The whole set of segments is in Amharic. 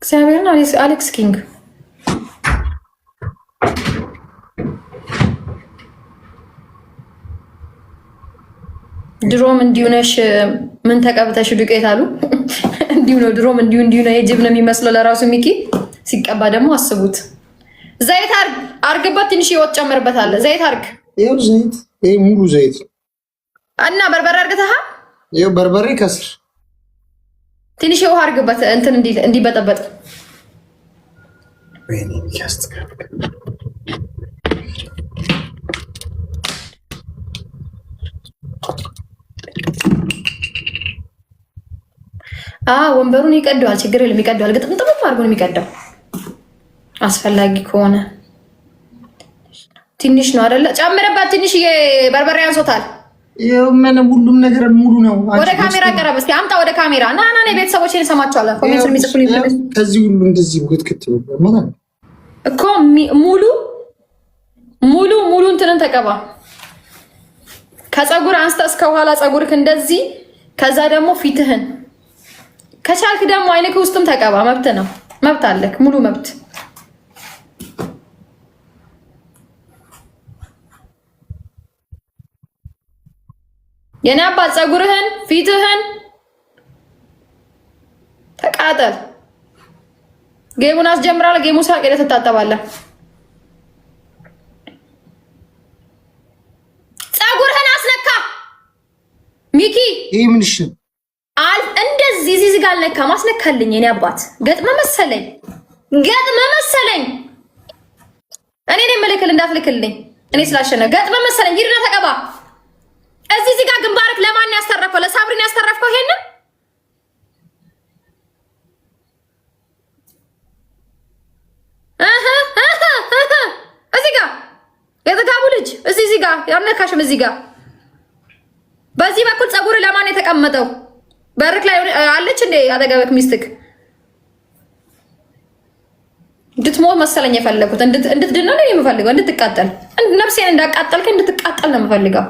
እግዚአብሔርን አሌክስ ኪንግ ድሮም እንዲሁ ነሽ ምን ተቀብተሽ ዱቄት አሉ። እንዲሁ ነው ድሮም እንዲሁ ነው። የጅብ ነው የሚመስለው ለራሱ ሚኪ ሲቀባ ደግሞ አስቡት። ዘይት አርግበት፣ ትንሽ ይወጥ ጨምርበታል። ዘይት አርግ። ይሄው ዘይት፣ ይሄ ሙሉ ዘይት እና በርበሬ አርግተሃል። ይሄው በርበሬ ከስር ትንሽ ውሃ አርግበት እንትን እንዲበጠበጥ። ወይኔ ያስተካክል። ወንበሩን ይቀደዋል። ችግር የለም ይቀደዋል። ግጥምጥም አድርጎ ነው የሚቀደው። አስፈላጊ ከሆነ ትንሽ ነው አይደለ? ጨምርበት። ትንሽ በርበሬ አንሶታል። ምን ሁሉም ነገር ሙሉ ነው። ወደ ካሜራ ቀረብ እስቲ አምጣ። ወደ ካሜራ ና ቤተሰቦችን ሰማቸዋለሁ። ኮሜንት የሚጽፉልኝ ከዚህ ሁሉ እንደዚህ ውክትክት ማለት እኮ ሙሉ እንትንን ተቀባ። ከፀጉር አንስተ እስከ ኋላ ፀጉርክ እንደዚህ። ከዛ ደግሞ ፊትህን ከቻልክ ደግሞ አይንክ ውስጥም ተቀባ። መብት ነው፣ መብት አለክ፣ ሙሉ መብት። የኔ አባት ፀጉርህን፣ ፊትህን ተቃጠል። ጌሙን አስጀምራለሁ። ጌሙ ሳቅ ሄደህ ትታጠባለህ። ፀጉርህን አስነካ ሚኪ። ይሄ ምን እሺ እንደዚህ እዚህ ጋር አልነካ። ማስነካልኝ የኔ አባት። ገጥመ መሰለኝ እኔ ነኝ መልክል እንዳትልክልኝ። እኔ ስላሸነ ገጥመ መሰለኝ። ሂድና ተቀባ። እዚህ ጋር ግንባርክ ለማን ያስተረፈው? ለሳብሪን ያስተረፍከው ይሄንን እዚህ ጋር የተጋቡ ልጅ እዚህ ጋር ያነካሽም። እዚህ ጋር በዚህ በኩል ፀጉር ለማን የተቀመጠው? በርክ ላይ አለች እንዴ አጠገብክ ሚስትክ? እንድትሞት መሰለኝ የፈለኩት። እንድትድን ነው የምፈልገው። እንድትቃጠል፣ ነፍሴን እንዳቃጠልከ እንድትቃጠል ነው የምፈልገው።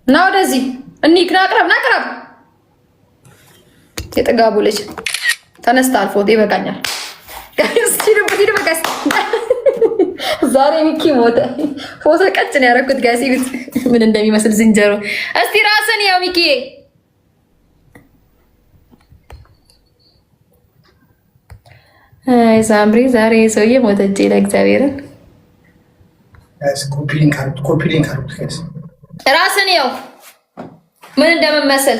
ና ወደዚህ እኒክ ናቅረብ የጥጋቡ ልጅ ተነስታል። ፎቶ ይበቃኛል። ዛሬ ሚኪ ሞተ። ፎቶ ቀጭን ያደረኩት ጋይስ ምን እንደሚመስል ዝንጀሮ። እስቲ ራስን ያው ሚኪ አይ ሳምሪ ዛሬ ሰውዬ ሞተ። እጄ ለእግዚአብሔርን ጋይስ ኮፒ ሊንክ ጋይስ ራስን ያው ምን እንደምመስል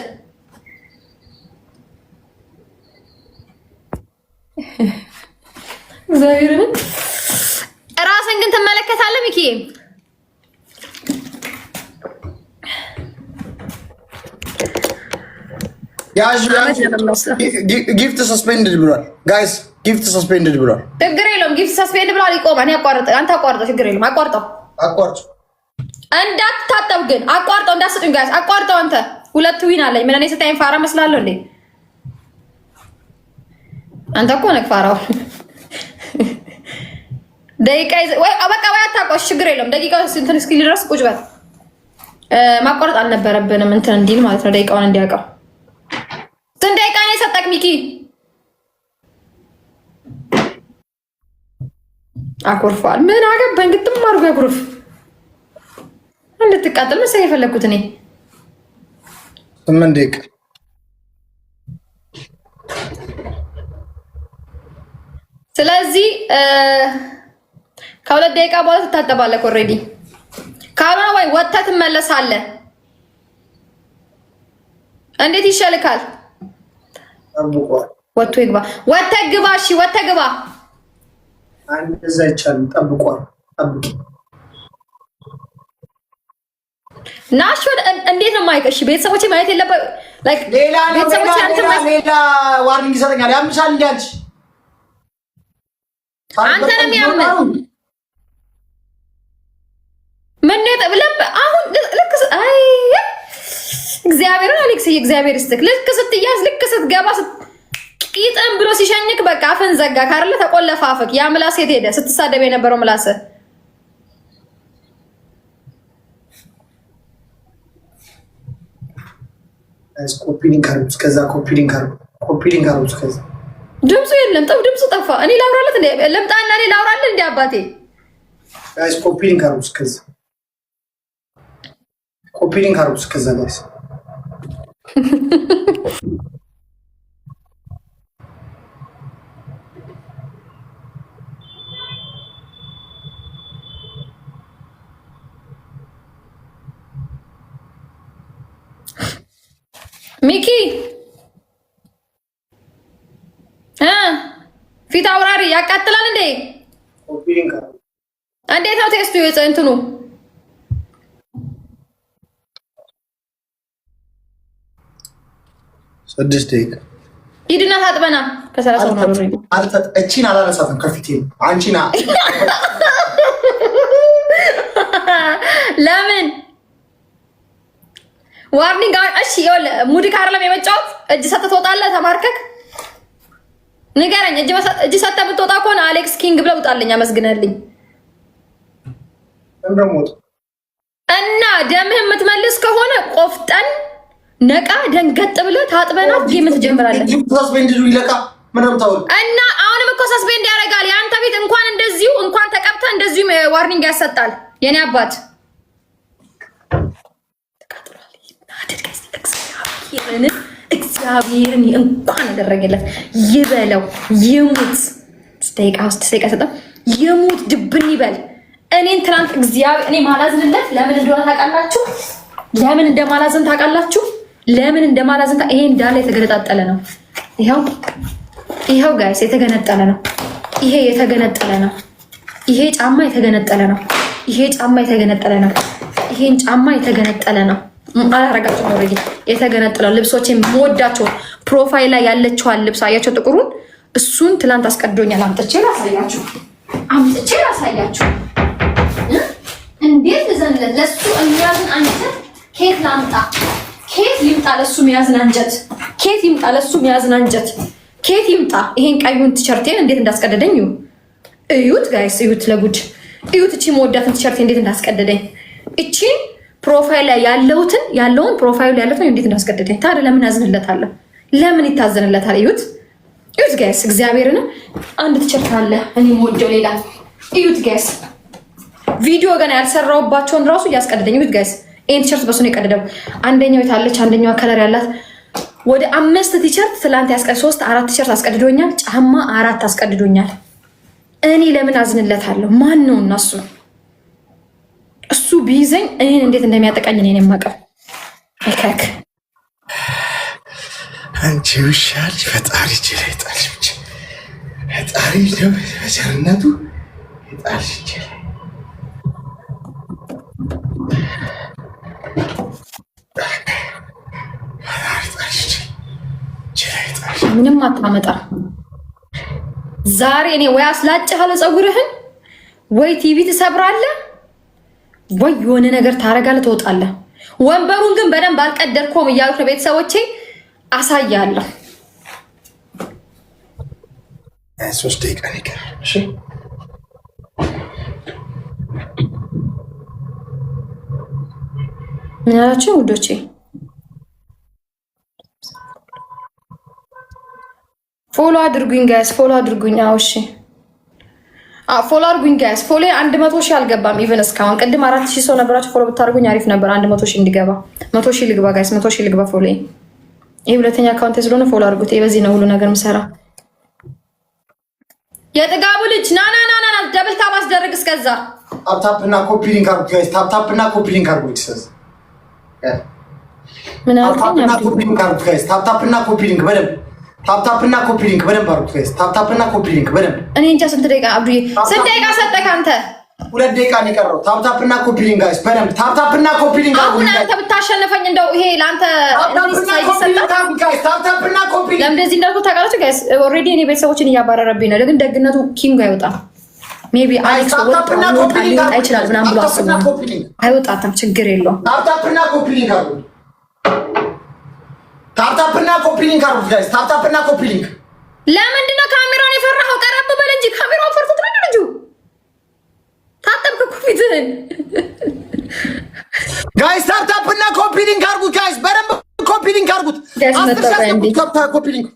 እግዚአብሔርን ራስን ግን ትመለከታለህ ሚኪ። ጊፍት ሰስፔንድድ ብሏል ጋይስ። ጊፍት ሰስፔንድድ ብሏል። ችግር የለውም። ጊፍት ሰስፔንድ ብሏል። ይቆም። እኔ አንተ አቋርጠው። ችግር የለውም። አቋርጠው። እንዳትታጠብ ግን አቋርጠው። እንዳትስጡኝ ጋይስ። አቋርጠው። አንተ ሁለት ዊን አለኝ። ምን እኔ ስታይም ፋራ መስላለሁ እንዴ? አንተ እኮ ነህ ፋራው። ደቂቃ ወይ በቃ ወይ አታውቀው። ችግር የለውም። ደቂቃው እንትን እስኪል ድረስ ቁጭ በል። ማቋረጥ አልነበረብንም እንትን እንዲል ማለት ነው። ደቂቃውን እንዲያውቀው። ስንት ደቂቃ ነው የሰጠክ ሚኪ? አኩርፏል። ምን አገባኝ? ግጥም አድርጎ ያኩርፍ። እንድትቃጠል መሰለኝ የፈለኩት እኔ። 8 ደቂቃ ስለዚህ ከ2 ደቂቃ በኋላ ትታጠባለህ። ኦልሬዲ ካልሆነ ወይ ወጥተህ ትመለሳለህ። እንዴት ይሻልካል? ወጥቶ ይግባ። ወጥተህ ግባ። እሺ ወጥተህ ግባ። እንደዛ ይቻላል። ጠብቋል። ጠብቂ ናሽ። እንዴት ነው ማይክ? እሺ ቤተሰቦቼ ማየት የለበት ላይክ ሌላ ዋርኒንግ ይሰጠኛል። ያምሻል እንዴ አንቺ? አንተ ነው የሚያምነው። ምን ለብ አሁን ልክ አይ እግዚአብሔርን አሌክስ እግዚአብሔር ይስጥክ። ልክ ስትያዝ ልክ ስትገባ ቂጥም ብሎ ሲሸኝክ በቃ አፍን ዘጋ ካርለ ተቆለፈ አፍክ። ያ ምላስ የት ሄደ? ስትሳደብ የነበረው ምላስ ኮፒ ሊንክ አድርጉት። ከዛ ኮፒ ሊንክ አድርጉት። ከዛ ድምፁ የለም። ድምፁ ጠፋ። እኔ ላውራለት እንዴ? ለምጣና እኔ ላውራለት እንዴ? አባቴ ጋይስ ኮፒ ሊንክ አድርጉት። ከዛ ኮፒ ሊንክ አድርጉት። ከዛ ጋይስ ሚኪ ፊት አውራሪ ያቃጥላል እንዴ? ኮፒ ሊንክ አድርጉት። እንዴት ነው ቴስቱ? እንትኑ ስድስት ደቂቃ ሂድና ታጥበና ከ30 ነው ነው እቺን አላነሳትም ከፊቴ አንቺና ለምን ዋርኒንግ? እሺ ይወለ ሙዲ ካርለም የመጫወት እጅ ሰጥተህ ትወጣለህ። ተማርከክ ንገረኝ። እጅ ሰጥተህ ብትወጣ ከሆነ አሌክስ ኪንግ ብለው ውጣልኝ፣ አመስግነልኝ እና ደምህ የምትመልስ ከሆነ ቆፍጠን ነቃ ደንገጥ ብለህ ታጥበና ጌም ትጀምራለህ። እና አሁንም እኮ ሰስፔንድ ያደርጋል። የአንተ ቤት እንኳን እንደዚሁ እንኳን ተቀብተህ እንደዚሁም ዋርኒንግ ያሰጣል። የኔ አባት እግዚአብሔርን እንኳን ያደረገለት ይበለው ይሙት። ደቂቃ ሰጠው ይሙት ድብን ይበል። እኔን ትናንት እግዚአብሔር እኔ ማላዝንለት ለምን እንደሆነ ታውቃላችሁ? ለምን እንደማላዝን ታውቃላችሁ? ለምን እንደማላዝን ይሄ እንዳለ የተገነጣጠለ ነው። ይሄው ጋይስ የተገነጠለ ነው። ይሄ የተገነጠለ ነው። ይሄ ጫማ የተገነጠለ ነው። ይሄ ጫማ የተገነጠለ ነው። ይሄን ጫማ የተገነጠለ ነው። አላረጋችሁ ነው ረጊ የተገነጠለው ልብሶቼ የምወዳቸው ፕሮፋይል ላይ ያለችዋን ልብስ አያቸው ጥቁሩን እሱን ትላንት አስቀዶኛል። አምጥቼ ላሳያችሁ እንዴት ዘንለት ለሱ የሚያዝን አንጀት ኬት ላምጣ? ኬት ይምጣ ለሱ የሚያዝን አንጀት? ኬት ይምጣ ለሱ የሚያዝን አንጀት? ኬት ይምጣ? ይሄን ቀዩን ቲሸርቴን እንዴት እንዳስቀደደኝ እዩት ጋይስ፣ እዩት ለጉድ እዩት። እቺ መወዳትን ቲሸርቴ እንዴት እንዳስቀደደኝ እቺ ፕሮፋይል ላይ ያለውን ፕሮፋይል ላይ ያለውን እንዴት እንዳስቀደደኝ። ታዲያ ለምን አዝንለታለሁ? ለምን ይታዘንለታል? እዩት ጋይስ፣ እግዚአብሔርን አንድ ቲሸርት አለ እኔ የምወደው ሌላ። እዩት ጋይስ፣ ቪዲዮ ገና ያልሰራውባቸውን ራሱ እያስቀደደኝ። እዩት ጋይስ፣ ይሄን ቲሸርት በሱ ነው የቀደደው። አንደኛው የታለች አንደኛዋ ከለር ያላት ወደ 5 ቲሸርት ትላንት 3-4 ቲሸርት አስቀድዶኛል። ጫማ 4 አስቀድዶኛል። እኔ ለምን አዝንለታለሁ? ማን ነው እናሱ? እሱ ቢይዘኝ እኔን እንዴት እንደሚያጠቃኝ እኔን የማውቀው። አይካክ አንቺ ውሻል ፈጣሪ ይችላል። ፈጣሪ በቸርነቱ ይጣልሽ ይችላል። ምንም አታመጣ። ዛሬ እኔ ወይ አስላጭሃለ ፀጉርህን ወይ ቲቪ ትሰብራለህ ወይ የሆነ ነገር ታረጋለህ፣ ትወጣለህ። ወንበሩን ግን በደንብ አልቀደድኩም እያሉት ነው ቤተሰቦቼ። አሳያለሁ። 3 ደቂቃ ነው ይቀራል። እሺ ምን አላችሁ ውዶቼ? ፎሎ አድርጉኝ ጋይስ፣ ፎሎ አድርጉኝ። አዎ እሺ ፎሎ አድርጉኝ ጋይስ። ፎሎ 100,000 አልገባም ኢቨን እስካሁን። ቅድም 4,000 ሰው ነበራችሁ። ፎሎ ብታደርጉኝ አሪፍ ነበር። 100,000 እንዲገባ 100,000 ልግባ ጋይስ፣ 100,000 ልግባ። ፎሎ ይሄ ሁለተኛ አካውንት ስለሆነ ፎሎ አድርጉት። በዚህ ነው ሁሉ ነገር ምሰራ። የጥጋቡ ልጅ ና ደብል ታፕ አስደርግ። እስከዛ ታፕ እና ኮፒ ሊንክ አድርጉት ጋይስ። ታፕ እና ኮፒ ሊንክ አድርጉት። ምን አልከኝ? ታፕ እና ኮፒ ሊንክ አድርጉት ጋይስ። ታፕ እና ኮፒ ሊንክ በደንብ ታፕ እና ኮፒ ሊንክ በደንብ አድርጉት ጋይስ። ታፕ እና ኮፒ ሊንክ በደንብ። እኔ እንጃ ስንት ደቂቃ አብዱዬ፣ ስንት ደቂቃ ሰጠህ አንተ? 2 ደቂቃ ነው የቀረው። ታፕ እና ኮፒ ሊንክ ጋይስ በደንብ ታፕ እና ኮፒ ሊንክ አድርጉት። አሁን አንተ ብታሸነፈኝ እንደው ይሄ ለአንተ ታፕ እና ኮፒ ሊንክ ለምን እንደዚህ እንዳልኩት ታውቃላችሁ ጋይስ? ኦልሬዲ እኔ ቤተሰቦችን እያባረረብኝ ነው። ግን ደግነቱ ኪንግ አይወጣም። ሜቢ አሌክስ ሊወጣ ይችላል ምናምን ብሎ አስቡ። አይወጣትም፣ ችግር የለውም። ታፕ እና ኮፒ ሊንክ አድርጉት። ታፕ እና ኮፒ ሊንክ አድርጉት ጋይስ። ታፕ እና ኮፒ ሊንክ። ለምንድን ነው ካሜራውን የፈራኸው? ቀረብ በል እንጂ ካሜራውን ፈርቶት ነው ልጁ። ታጠብክ እኮ ፊትህን ጋይስ። ታፕ እና ኮፒ ሊንክ አድርጉት ጋይስ። በደንብ ኮፒ ሊንክ አድርጉት። ጋይስ መጣ እንዴ ታፕ ኮፒ ሊንክ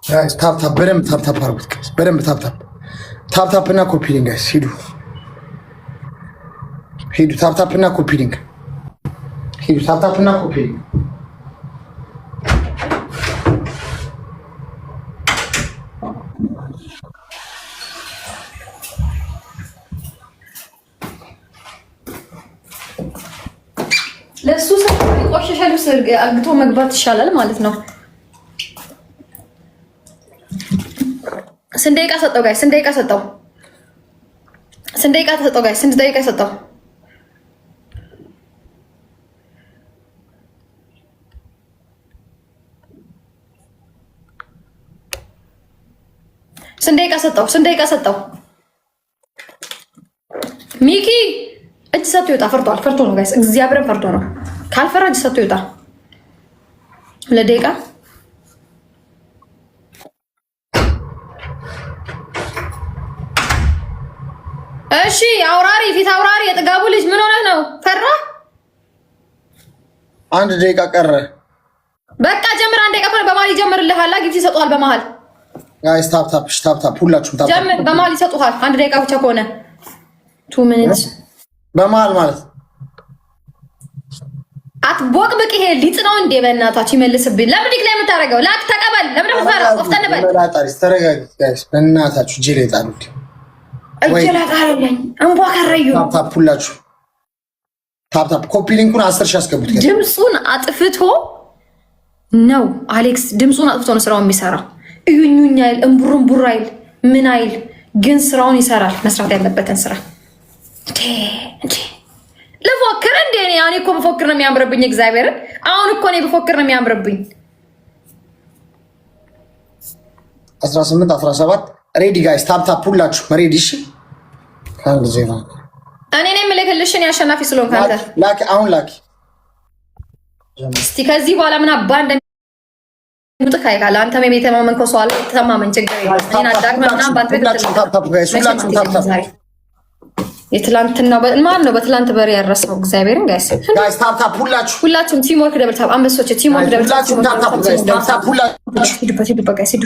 ጋይስ ታፕ በደንብ ታፕ አድርጉት ጋይስ በደንብ ታፕ እና ኮፒ ሊንክ ጋይስ ሂዱ ታፕ እና ኮፒ ሊንክ ሂዱ ታፕ እና ኮፒ ሊንክ ለሱ ሰው ቆሸሸ ልብስ አግቶ መግባት ይሻላል ማለት ነው። ስንት ደቂቃ ሰጠው ጋይስ? ስንት ደቂቃ ሰጠው? ስንት ደቂቃ ሰጠው ጋይስ? ስንት ደቂቃ ሰጠው? ስንት ደቂቃ ሰጠው? ስንት ደቂቃ ሰጠው? ሚኪ እጅ ሰጥቶ ይወጣ። ፈርቷል። ፈርቶ ነው ጋይስ፣ እግዚአብሔርን ፈርቶ ነው። ካልፈራ እጅ ሰጥቶ ይወጣ። ለደቂቃ እሺ። አውራሪ ፊት አውራሪ የጥጋቡ ልጅ ምን ሆነህ ነው? ፈራ። አንድ ደቂቃ ቀረ። በቃ ጀምር። አንድ ደቂቃ ከሆነ በመሀል ይጀምርልሃል። ጊፍት ይሰጡሃል በመሀል ጋይስ። ታፕ ሁላችሁም ታፕ ጀምር። በመሀል ይሰጡሃል። አንድ ደቂቃ ብቻ ከሆነ 2 ሚኒትስ በመሀል ማለት አትቦቅብቅ። ይሄ ሊጥ ነው እንዴ? በእናታችሁ ይመልስብኝ። ለምን ዲክ ላይ የምታደርገው? ላክ ተቀበል። ለምን ምትፈራ? ቆፍጠን በል። ተረጋጊ ጋይስ፣ በእናታችሁ እጄ ላይ ጣሉት። እጄ ላይ ጣሉልኝ። እንቧ ከረዩ። ታፕ ሁላችሁ ታፕ ኮፒ ሊንኩን 10 ሺህ አስገቡት። ድምፁን አጥፍቶ ነው አሌክስ፣ ድምፁን አጥፍቶ ነው ስራውን የሚሰራው። እዩኙኝ አይል፣ እምቡርምቡር አይል፣ ምን አይል፣ ግን ስራውን ይሰራል። መስራት ያለበትን ስራ ልፎክር እንዴ? እኔ እኮ በፎክር ነው የሚያምርብኝ። እግዚአብሔርን አሁን እኮ እኔ በፎክር ነው የሚያምርብኝ። 18 17 ሬዲ ጋይስ፣ ታፕ ሁላችሁ ሬዲ። እሺ አንድ ዜና እኔ ነኝ የምልክልሽ። እኔ አሸናፊ ስለሆንክ አንተ ላኪ፣ አሁን ላኪ። እስቲ ከዚህ በኋላ ምን አባ እንደምጥቅ አይካለ አንተ የቤተ ማመን ኮሶ አለ ተማመን ችግር የለም። እኔ አዳግመና ባንተ ታፕ ጋይስ፣ ሁላችሁ ታፕ የትላንትና ማን ነው በትላንት በሬ ያረሰው? እግዚአብሔርን ጋይስ ታፕ ሁላችሁም ቲም ወርክ ደብል ታፕ አንበሶች ቲም ወርክ ደብል ታፕ ሁላችሁም ታፕ ጋይስ ታፕ ሁላችሁ ሂዱበት ጋይስ ሂዱ።